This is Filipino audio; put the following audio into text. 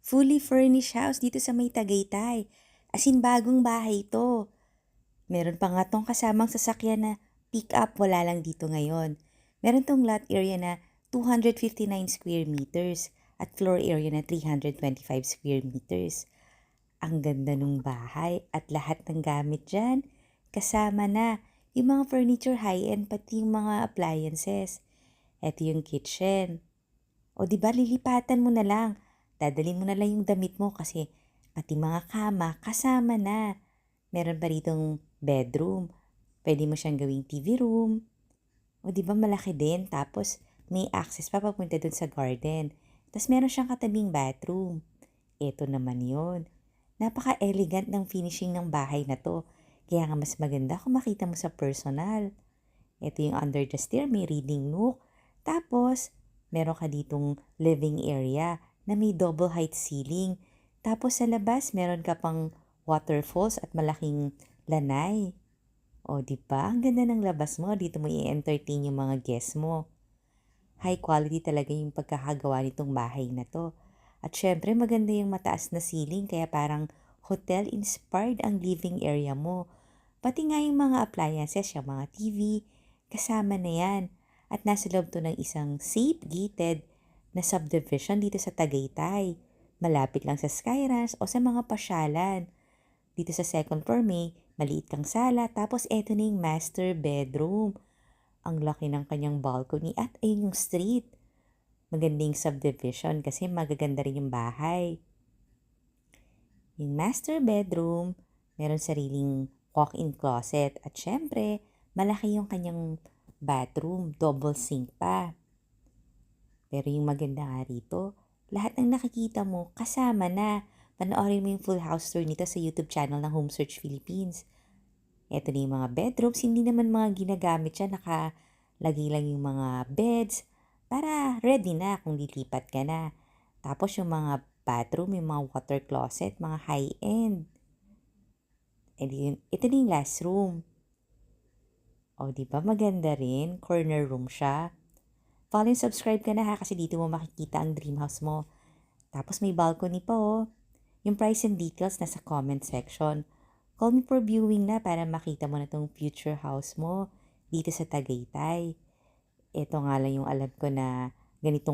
Fully furnished house dito sa may Tagaytay. As in, bagong bahay to. Meron pa nga tong kasamang sasakyan na pick-up, wala lang dito ngayon. Meron tong lot area na 259 square meters at floor area na 325 square meters. Ang ganda nung bahay at lahat ng gamit dyan. Kasama na yung mga furniture high-end pati yung mga appliances. Ito yung kitchen. O di ba lilipatan mo na lang. Dadalhin mo na lang yung damit mo kasi pati mga kama kasama na. Meron pa ritong bedroom. Pwede mo siyang gawing TV room. O di ba malaki din. Tapos may access pa papunta dun sa garden. Tapos meron siyang katabing bathroom. Ito naman yon. Napaka-elegant ng finishing ng bahay na to. Kaya nga mas maganda kung makita mo sa personal. Ito yung under the stair, may reading nook. Tapos, meron ka ditong living area na may double height ceiling. Tapos sa labas, meron ka pang waterfalls at malaking lanay. O, di ba? Ang ganda ng labas mo. Dito mo i-entertain yung mga guests mo. High quality talaga yung pagkakagawa nitong bahay na to. At syempre, maganda yung mataas na ceiling kaya parang hotel-inspired ang living area mo. Pati nga yung mga appliances, yung mga TV, kasama na yan. At nasa loob to ng isang safe gated na subdivision dito sa Tagaytay. Malapit lang sa Skyras o sa mga pasyalan. Dito sa second floor may maliit kang sala tapos eto na yung master bedroom. Ang laki ng kanyang balcony at ayun yung street. Magandang subdivision kasi magaganda rin yung bahay. Yung master bedroom, meron sariling walk-in closet at syempre, malaki yung kanyang bathroom, double sink pa. Pero yung maganda nga rito, lahat ng nakikita mo kasama na. Panoorin mo yung full house tour nito sa YouTube channel ng Home Search Philippines. Ito na yung mga bedrooms, hindi naman mga ginagamit siya, nakalagay lang yung mga beds para ready na kung lilipat ka na. Tapos yung mga bathroom, yung mga water closet, mga high-end. Ito na yung last room. O, di ba maganda rin? Corner room siya. Follow and subscribe ka na ha kasi dito mo makikita ang dream house mo. Tapos may balcony pa oh. Yung price and details nasa comment section. Call me for viewing na para makita mo na tong future house mo dito sa Tagaytay. Ito nga lang yung alam ko na ganitong